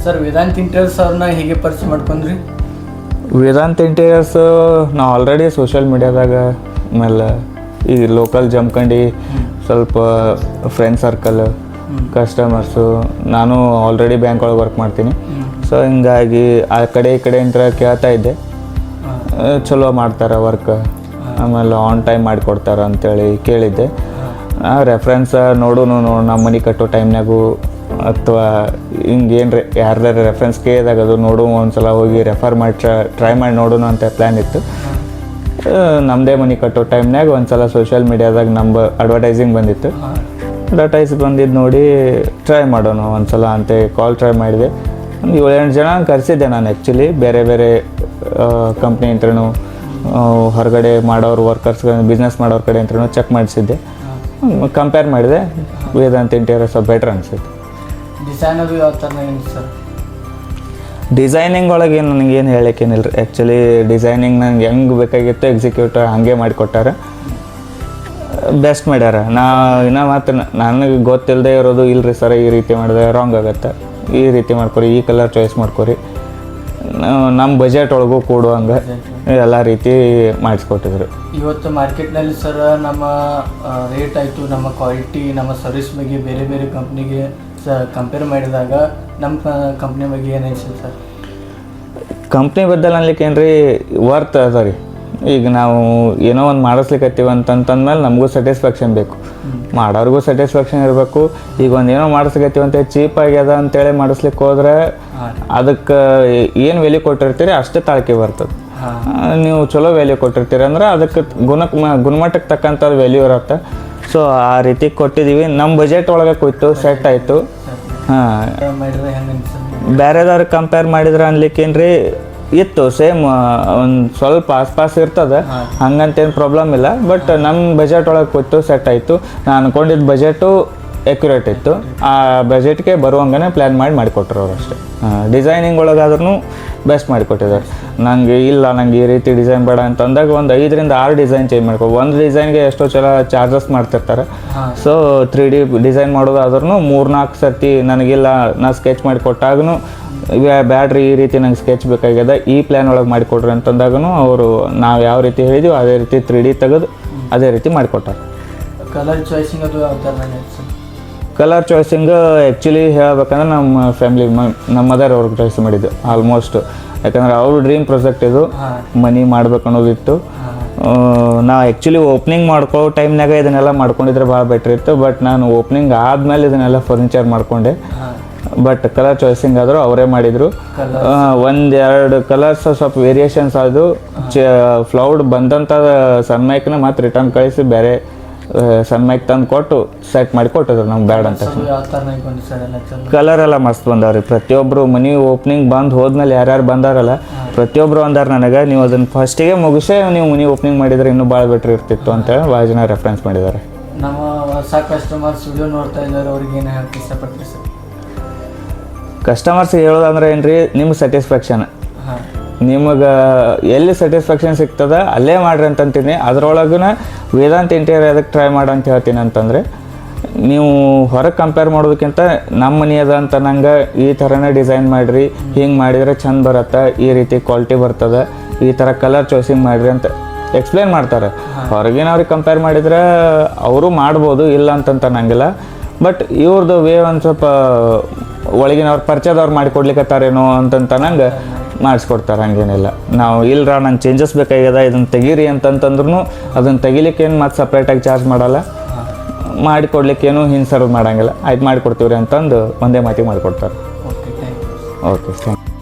Sir Vedant interiors ಅವ್ರನ್ನ ಹೇಗೆ ಪರಿಚಯ ಮಾಡ್ಕೊಂಡ್ರಿ? ವೇದಾಂತ್ ಇಂಟೀರಿಯರ್ಸ್ ನಾವು ಆಲ್ರೆಡಿ ಸೋಷಿಯಲ್ ಮೀಡ್ಯಾದಾಗ ಆಮೇಲೆ ಈ ಲೋಕಲ್ ಜಮ್ಕಂಡು ಸ್ವಲ್ಪ ಫ್ರೆಂಡ್ ಸರ್ಕಲ್ ಕಸ್ಟಮರ್ಸು, ನಾನು ಆಲ್ರೆಡಿ ಬ್ಯಾಂಕ್ ಒಳಗೆ ವರ್ಕ್ ಮಾಡ್ತೀನಿ. ಸೊ ಹಿಂಗಾಗಿ ಆ ಕಡೆ ಈ ಕಡೆ ಅಂತ ಕೇಳ್ತಾ ಇದ್ದೆ, ಚಲೋ ಮಾಡ್ತಾರೆ ವರ್ಕ್, ಆಮೇಲೆ ಆನ್ ಟೈಮ್ ಮಾಡಿಕೊಡ್ತಾರೆ ಅಂತೇಳಿ ಕೇಳಿದ್ದೆ. ರೆಫರೆನ್ಸ್ ನೋಡು ನಮ್ಮ ಮನೆ ಕಟ್ಟೋ ಟೈಮ್ನಾಗೂ ಅಥವಾ ಹಿಂಗೇನು ಯಾರ್ದಾರು ರೆಫರೆನ್ಸ್ ಕೇಳಿದಾಗ ಅದು ನೋಡು ಒಂದ್ಸಲ ಹೋಗಿ ರೆಫರ್ ಮಾಡಿ ಟ್ರೈ ಮಾಡಿ ನೋಡೋಣ ಅಂತ ಪ್ಲ್ಯಾನ್ ಇತ್ತು. ನಮ್ಮದೇ ಮನೆ ಕಟ್ಟೋ ಟೈಮ್ನಾಗ ಒಂದ್ಸಲ ಸೋಷಿಯಲ್ ಮೀಡ್ಯಾದಾಗ ನಮ್ಮ ಅಡ್ವರ್ಟೈಸಿಂಗ್ ಬಂದಿತ್ತು. ಅಡ್ವರ್ಟೈಸ್ ಬಂದಿದ್ದು ನೋಡಿ ಟ್ರೈ ಮಾಡೋಣ ಒಂದ್ಸಲ ಅಂತ ಕಾಲ್ ಟ್ರೈ ಮಾಡಿದೆ. ಒಂದು 7-8 ಜನ ಕರೆಸಿದ್ದೆ ನಾನು. ಆ್ಯಕ್ಚುಲಿ ಬೇರೆ ಬೇರೆ ಕಂಪ್ನಿ ಅಂತೂ ಹೊರಗಡೆ ಮಾಡೋರು ವರ್ಕರ್ಸ್ ಬಿಸ್ನೆಸ್ ಮಾಡೋರ ಕಡೆ ಅಂತೂ ಚೆಕ್ ಮಾಡಿಸಿದ್ದೆ. ಕಂಪೇರ್ ಮಾಡಿದೆ, ವೇದಾಂತ್ ಇಂಟೀರಿಯರ್ಸ್ ಬೆಟರ್ ಅನಿಸುತ್ತೆ. ಡಿಸೈನ್ ಅದು ಯಾವ ಥರ ಏನು ಸರ್? ಡಿಸೈನಿಂಗ್ ಒಳಗೆ ನನಗೇನು ಹೇಳೋಕ್ಕೇನಿಲ್ಲ ರೀ. ಆ್ಯಕ್ಚುಲಿ ಡಿಸೈನಿಂಗ್ ನಂಗೆ ಹೆಂಗೆ ಬೇಕಾಗಿತ್ತು ಎಕ್ಸಿಕ್ಯೂಟಿವ್ ಹಾಗೆ ಮಾಡಿಕೊಟ್ಟಾರೆ, ಬೆಸ್ಟ್ ಮಾಡ್ಯಾರ. ಇನ್ನೂ ಮಾತ್ರ ನನಗೆ ಗೊತ್ತಿಲ್ಲದೆ ಇರೋದು ಇಲ್ಲರಿ ಸರ್ ಈ ರೀತಿ ಮಾಡಿದ್ರೆ ರಾಂಗ್ ಆಗುತ್ತೆ, ಈ ರೀತಿ ಮಾಡ್ಕೊರಿ, ಈ ಕಲರ್ ಚಾಯ್ಸ್ ಮಾಡ್ಕೊರಿ, ನಮ್ಮ ಬಜೆಟ್ ಒಳಗೂ ಕೊಡುವಂಗೆ ಎಲ್ಲ ರೀತಿ ಮಾಡಿಸ್ಕೊಟ್ಟಿದ್ರು. ಇವತ್ತು ಮಾರ್ಕೆಟ್ನಲ್ಲಿ ಸರ್ ನಮ್ಮ ರೇಟ್ ಆಯಿತು, ನಮ್ಮ ಕ್ವಾಲಿಟಿ, ನಮ್ಮ ಸರ್ವಿಸ್ ಬಗ್ಗೆ ಬೇರೆ ಬೇರೆ ಕಂಪ್ನಿಗೆ ಕಂಪೇರ್ ಮಾಡಿದಾಗ ನಮ್ಮ ಕಂಪ್ನಿ ಬಗ್ಗೆ ಏನು ಅನಿಸುತ್ತೆ ಸರ್? ಕಂಪ್ನಿ ಬದಲು ಅನ್ಲಿಕ್ಕೆ ಏನು ರೀ ವರ್ತ್ ಅದ ರೀ. ಈಗ ನಾವು ಏನೋ ಒಂದು ಮಾಡಿಸ್ಲಿಕ್ಕತ್ತೀವಿ ಅಂತಂತಂದ್ಮೇಲೆ ನಮಗೂ ಸ್ಯಾಟಿಸ್ಫ್ಯಾಕ್ಷನ್ ಬೇಕು, ಮಾಡೋರಿಗೂ ಸ್ಯಾಟಿಸ್ಫ್ಯಾಕ್ಷನ್ ಇರಬೇಕು. ಈಗ ಒಂದು ಏನೋ ಮಾಡಿಸ್ಲಿಕ್ಕತ್ತೀವಿ ಅಂತ ಚೀಪ್ ಆಗ್ಯದ ಅಂತೇಳಿ ಮಾಡಿಸ್ಲಿಕ್ಕೆ ಹೋದ್ರೆ ಅದಕ್ಕೆ ಏನು ವ್ಯಾಲ್ಯೂ ಕೊಟ್ಟಿರ್ತೀರಿ ಅಷ್ಟೇ ತಾಳ್ಕೆ ಬರ್ತದೆ. ನೀವು ಚಲೋ ವ್ಯಾಲ್ಯೂ ಕೊಟ್ಟಿರ್ತೀರಿ ಅಂದ್ರೆ ಅದಕ್ಕೆ ಗುಣಮಟ್ಟಕ್ಕೆ ತಕ್ಕಂಥದ್ದು ವ್ಯಾಲ್ಯೂ ಇರುತ್ತೆ. ಸೊ ಆ ರೀತಿ ಕೊಟ್ಟಿದ್ದೀವಿ. ನಮ್ಮ ಬಜೆಟ್ ಒಳಗೆ ಕೂಯ್ತು, ಸೆಟ್ ಆಯಿತು. ಹಾಂ, ಬೇರೆದವ್ರಿಗೆ ಕಂಪೇರ್ ಮಾಡಿದ್ರೆ ಅನ್ಲಿಕ್ಕೇನು ರೀ ಇತ್ತು ಸೇಮ್, ಒಂದು ಸ್ವಲ್ಪ ಆಸ್ಪಾಸ್ ಇರ್ತದೆ, ಹಂಗಂತೇನು ಪ್ರಾಬ್ಲಮ್ ಇಲ್ಲ. ಬಟ್ ನಮ್ಮ ಬಜೆಟ್ ಒಳಗೆ ಕೂತು ಸೆಟ್ ಆಯಿತು. ನಾನು ಅಂದ್ಕೊಂಡಿದ್ದ ಬಜೆಟು ಎಕ್ಯುರೇಟ್ ಇತ್ತು. ಆ ಬಜೆಟ್ಗೆ ಬರುವಂಗೆ ಪ್ಲ್ಯಾನ್ ಮಾಡಿಕೊಟ್ರು ಅವ್ರು ಅಷ್ಟೇ. ಡಿಸೈನಿಂಗ್ ಒಳಗಾದ್ರೂ ಬೆಸ್ಟ್ ಮಾಡಿಕೊಟ್ಟಿದ್ದಾರೆ. ನನಗೆ ಈ ರೀತಿ ಡಿಸೈನ್ ಬೇಡ ಅಂತಂದಾಗ ಒಂದು 5-6 ಡಿಸೈನ್ ಚೇಂಜ್ ಮಾಡ್ಕೊ. ಒಂದು ಡಿಸೈನ್ಗೆ ಎಷ್ಟೋ ಚಲೋ ಚಾರ್ಜಸ್ ಮಾಡ್ತಿರ್ತಾರೆ. ಸೊ 3D ಡಿಸೈನ್ ಮಾಡೋದಾದ್ರೂ 3-4 ಸರ್ತಿ ನನಗಿಲ್ಲ, ನಾ ಸ್ಕೆಚ್ ಮಾಡಿಕೊಟ್ಟಾಗೂ ಬ್ಯಾಡ್ರಿ ಈ ರೀತಿ ನಂಗೆ ಸ್ಕೆಚ್ ಬೇಕಾಗ್ಯದ, ಈ ಪ್ಲ್ಯಾನ್ ಒಳಗೆ ಮಾಡಿಕೊಡ್ರಿ ಅಂತಂದಾಗೂ ಅವರು ನಾವು ಯಾವ ರೀತಿ ಹೇಳಿದ್ವಿ ಅದೇ ರೀತಿ 3D ತೆಗೆದು ಅದೇ ರೀತಿ ಮಾಡಿಕೊಟ್ಟಾರೆ. ಕಲರ್ ಚಾಯ್ಸಿಂಗ್ ಅದು ಯಾವ ಥರ? ಕಲರ್ ಚಾಯ್ಸಿಂಗ್ ಆ್ಯಕ್ಚುಲಿ ಹೇಳ್ಬೇಕಂದ್ರೆ ನಮ್ಮ ಫ್ಯಾಮಿಲಿ ನಮ್ಮ ಮದರ್ ಅವ್ರಿಗೆ ಚಾಯ್ಸ್ ಮಾಡಿದ್ದು ಆಲ್ಮೋಸ್ಟ್. ಯಾಕಂದ್ರೆ ಅವ್ರ ಡ್ರೀಮ್ ಪ್ರಾಜೆಕ್ಟ್ ಇದು, ಮನಿ ಮಾಡ್ಬೇಕು ಅನ್ನೋದಿತ್ತು. ನಾ ಆ್ಯಕ್ಚುಲಿ ಓಪ್ನಿಂಗ್ ಮಾಡ್ಕೊಳ್ಳೋ ಟೈಮ್ನಾಗ ಇದನ್ನೆಲ್ಲ ಮಾಡ್ಕೊಂಡಿದ್ರೆ ಭಾಳ ಬೆಟ್ರ್ ಇತ್ತು. ಬಟ್ ನಾನು ಓಪ್ನಿಂಗ್ ಆದಮೇಲೆ ಇದನ್ನೆಲ್ಲ ಫರ್ನಿಚರ್ ಮಾಡಿಕೊಂಡೆ. ಬಟ್ ಕಲರ್ ಚಾಯ್ಸಿಂಗ್ ಆದರೂ ಅವರೇ ಮಾಡಿದರು. 1-2 ಕಲರ್ಸ್ ಸ್ವಲ್ಪ ವೇರಿಯೇಷನ್ಸ್ ಅದು ಫ್ಲೌಡ್ ಬಂದಂಥ ಸನ್ಮೈಕ್ನ ಮತ್ತು ರಿಟರ್ನ್ ಕಳಿಸಿ ಬೇರೆ ಸನ್ಮೈಕ್ ತಂದು ಕೊಟ್ಟು ಸೆಟ್ ಮಾಡಿ ಕೊಟ್ಟಿದ್ರು ನಮ್ಗೆ ಬ್ಯಾಡ್ ಅಂತ. ಕಲರ್ ಎಲ್ಲ ಮಸ್ತ್ ಬಂದವ್ರಿ. ಪ್ರತಿಯೊಬ್ಬರು ಮನಿ ಓಪನಿಂಗ್ ಬಂದು ಹೋದ್ಮೇಲೆ ಯಾರ್ಯಾರು ಬಂದಾರಲ್ಲ ಪ್ರತಿಯೊಬ್ಬರು ಅಂದಾರ ನನಗೆ, ನೀವು ಅದನ್ನು ಫಸ್ಟಿಗೆ ಮುಗಿಸೇ ನೀವು ಮನಿ ಓಪನಿಂಗ್ ಮಾಡಿದರೆ ಇನ್ನೂ ಭಾಳ ಬೆಟ್ರ್ ಇರ್ತಿತ್ತು ಅಂತೇಳಿ ಭಾಳ ಜನ ರೆಫರೆನ್ಸ್ ಮಾಡಿದ್ದಾರೆ. ನಮ್ಮ ಹೊಸ ಕಸ್ಟಮರ್ಸ್ ವಿಡಿಯೋ ನೋಡ್ತಾ ಇದ್ದಾರೆ, ಅವ್ರಿಗೆ ಏನು ಹೇಳಕ್ಕೆ ಇಷ್ಟಪಡ್ತೀರಿ ಸರ್? ಕಸ್ಟಮರ್ಸ್ಗೆ ಹೇಳೋದಂದ್ರೆ ಏನು ರೀ, ನಿಮ್ಮ ಸ್ಯಾಟಿಸ್ಫ್ಯಾಕ್ಷನ್, ನಿಮಗೆ ಎಲ್ಲಿ ಸ್ಯಾಟಿಸ್ಫ್ಯಾಕ್ಷನ್ ಸಿಗ್ತದೆ ಅಲ್ಲೇ ಮಾಡ್ರಿ ಅಂತಂತೀನಿ. ಅದರೊಳಗೂ ವೇದಾಂತ್ ಇಂಟೀರಿಯರ್ ಅದಕ್ಕೆ ಟ್ರೈ ಮಾಡಿ ಅಂತ ಹೇಳ್ತೀನಿ ಅಂತಂದರೆ, ನೀವು ಹೊರಗೆ ಕಂಪೇರ್ ಮಾಡೋದಕ್ಕಿಂತ ನಮ್ಮ ಮನೆ ಅದ ಅಂತ ನಂಗೆ ಈ ಥರನೇ ಡಿಸೈನ್ ಮಾಡಿರಿ, ಹಿಂಗೆ ಮಾಡಿದರೆ ಚಂದ ಬರುತ್ತೆ, ಈ ರೀತಿ ಕ್ವಾಲಿಟಿ ಬರ್ತದೆ, ಈ ಥರ ಕಲರ್ ಚಾಯ್ಸಿಂಗ್ ಮಾಡಿರಿ ಅಂತ ಎಕ್ಸ್ಪ್ಲೇನ್ ಮಾಡ್ತಾರೆ. ಹೊರಗಿನವ್ರಿಗೆ ಕಂಪೇರ್ ಮಾಡಿದರೆ ಅವರು ಮಾಡ್ಬೋದು, ಇಲ್ಲ ಅಂತಂತ ನಂಗಿಲ್ಲ. ಬಟ್ ಇವ್ರದ್ದು ವೇ ಒಂದು ಸ್ವಲ್ಪ ಒಳಗಿನವ್ರು ಪರಿಚಯದವ್ರು ಮಾಡಿಕೊಡ್ಲಿಕ್ಕತ್ತಾರೇನೋ ಅಂತಂತ ನಂಗೆ ಮಾಡಿಸ್ಕೊಡ್ತಾರೆ. ಹಂಗೇನಿಲ್ಲ, ನಾವು ಇಲ್ಲರ ನಂಗೆ ಚೇಂಜಸ್ ಬೇಕಾಗ್ಯದ ಇದನ್ನು ತೆಗೀರಿ ಅಂತಂತಂದ್ರೂ ಅದನ್ನು ತೆಗಿಲಿಕ್ಕೇನು ಮತ್ತು ಸಪ್ರೇಟಾಗಿ ಚಾರ್ಜ್ ಮಾಡಲ್ಲ, ಮಾಡಿಕೊಡ್ಲಿಕ್ಕೇನು ಹಿಂದೆ ಸರ್ವ್ ಮಾಡೋಂಗಿಲ್ಲ. ಆಯ್ತು ಮಾಡಿಕೊಡ್ತೀವ್ರಿ ಅಂತಂದು ಒಂದೇ ಮಾತಿಗೆ ಮಾಡಿಕೊಡ್ತಾರೆ. Okay, thank you. Okay, thank you.